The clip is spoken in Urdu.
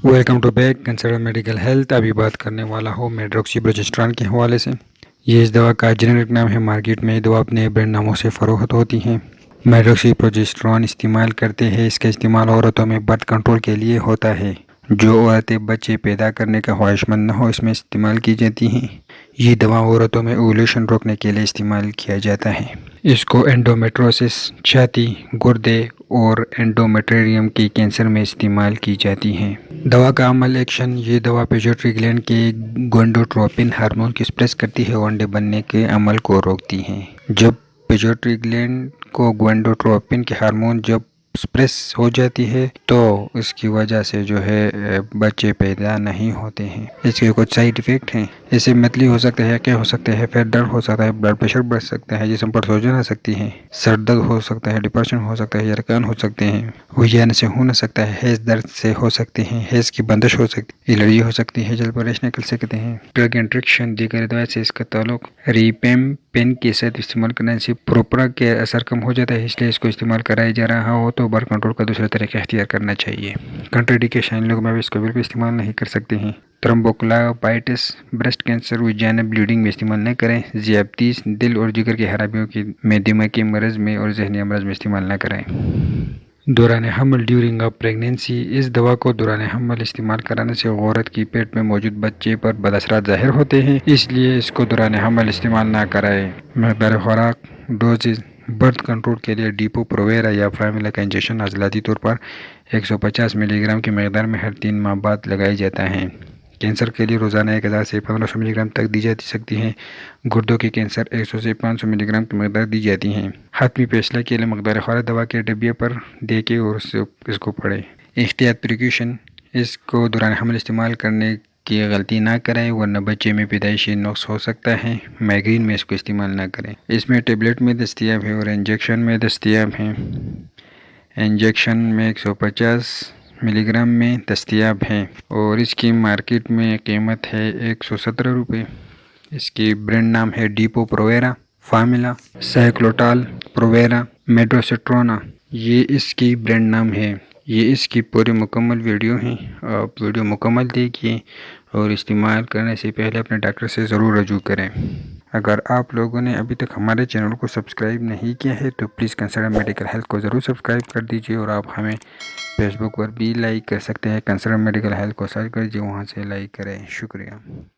Welcome to back Counsellor Medical Health. ابھی بات کرنے والا ہوں میڈروکسی پروجسٹران کے حوالے سے۔ یہ اس دوا کا جنرک نام ہے۔ مارکیٹ میں دوا اپنے برانڈ ناموں سے فروخت ہوتی ہیں۔ میڈروکسی پروجسٹران استعمال کرتے ہیں۔ اس کا استعمال عورتوں میں برتھ کنٹرول کے لیے ہوتا ہے۔ جو عورتیں بچے پیدا کرنے کا خواہش مند نہ ہو اس میں استعمال کی جاتی ہیں۔ یہ دوا عورتوں میں اوولیشن روکنے کے لیے استعمال کیا جاتا ہے۔ اس کو انڈومیٹروسس، چھاتی، گردے اور انڈومیٹرییم کے کینسر میں استعمال کی جاتی ہیں۔ دوا کا عمل ایکشن: یہ دوا پیٹیوٹری گلینڈ کے گونڈوٹروپن ہارمون کو سپریس کرتی ہے اور انڈے بننے کے عمل کو روکتی ہے۔ جب پیٹیوٹری گلینڈ کو گونڈوٹروپن کے ہارمون جب سپریس ہو جاتی ہے تو اس کی وجہ سے بچے پیدا نہیں ہوتے ہیں۔ اس کے کچھ سائیڈ ایفیکٹ ہیں۔ اس سے متلی ہو سکتا ہے، کیا ہو سکتا ہے، پیٹ درد ہو سکتا ہے، بلڈ پریشر بڑھ سکتا ہے، جسم پر سوجن آ سکتی ہے، سر درد ہو سکتا ہے، ڈپریشن ہو سکتا ہے، یرقان ہو سکتے ہیں، وجان سے ہو نہ سکتا ہے، ہیز درد سے ہو سکتے ہیں، ہیز کی بندش ہو سکتی ہے، الرجی ہو سکتی ہے، جلد برش نکل سکتے ہیں۔ ڈرگ انٹریکشن: دیگر ادویات سے اس کا تعلق ریپیمپین کے ساتھ استعمال کرنے سے پروپرا کے اثر کم ہو جاتا ہے، اس لیے اس کو استعمال کرایا جا رہا ہو تو برتھ کنٹرول کا دوسرا طریقہ اختیار کرنا چاہیے۔ کنٹراڈیکیشن: لوگ اس کو بالکل استعمال نہیں کر سکتے ہیں۔ تھرومبوکلابائٹس، بریسٹ کینسر، ویجائنا بلیڈنگ میں استعمال نہ کریں۔ ذیابیطس، دل اور جگر کی خرابیوں میں، دماغی مرض میں اور ذہنی امراض میں استعمال نہ کریں۔ دوران حمل ڈیورنگ آف پریگنینسی: اس دوا کو دوران حمل استعمال کرانے سے عورت کی پیٹ میں موجود بچے پر بد اثرات ظاہر ہوتے ہیں، اس لیے اس کو دوران حمل استعمال نہ کریں۔ مقدار خوراک: ڈوزز: برتھ کنٹرول کے لیے ڈیپو پروویرا یا فارمولا کا انجیکشن عضلاتی طور پر 150 ملی گرام کی مقدار میں ہر 3 ماہ بعد لگایا جاتا ہے۔ کینسر کے لیے روزانہ 1000 سے 1500 ملی گرام تک دی جا سکتی ہے۔ گردوں کے کینسر 100 سے 500 ملی گرام کی مقدار دی جاتی ہے۔ حتمی فیصلہ کے لیے مقدار خوراک دوا کے ڈبے پر دیکھیں اور اس کو پڑھیں۔ احتیاط پریکاشن: اس کو دوران حمل استعمال کرنے کی غلطی نہ کریں ورنہ بچے میں پیدائشی نقص ہو سکتا ہے۔ مائیگرین میں اس کو استعمال نہ کریں۔ اس میں ٹیبلٹ میں دستیاب ہے اور انجیکشن میں دستیاب ہے۔ انجیکشن میں 150 ملی گرام میں دستیاب ہے اور اس کی مارکیٹ میں قیمت ہے 117 روپے۔ اس کی برانڈ نام ہے ڈیپو پروویرا، فارمولا، سائکلوٹال پروویرا، میڈروسٹرونا، یہ اس کی برانڈ نام ہے۔ یہ اس کی پوری مکمل ویڈیو ہے۔ آپ ویڈیو مکمل دیکھیے اور استعمال کرنے سے پہلے اپنے ڈاکٹر سے ضرور رجوع کریں۔ اگر آپ لوگوں نے ابھی تک ہمارے چینل کو سبسکرائب نہیں کیا ہے تو پلیز کنسلر میڈیکل ہیلتھ کو ضرور سبسکرائب کر دیجیے اور آپ ہمیں فیس بک پر بھی لائک کر سکتے ہیں۔ کنسلر میڈیکل ہیلتھ کو سرچ کر دیجیے، وہاں سے لائک کریں۔ شکریہ۔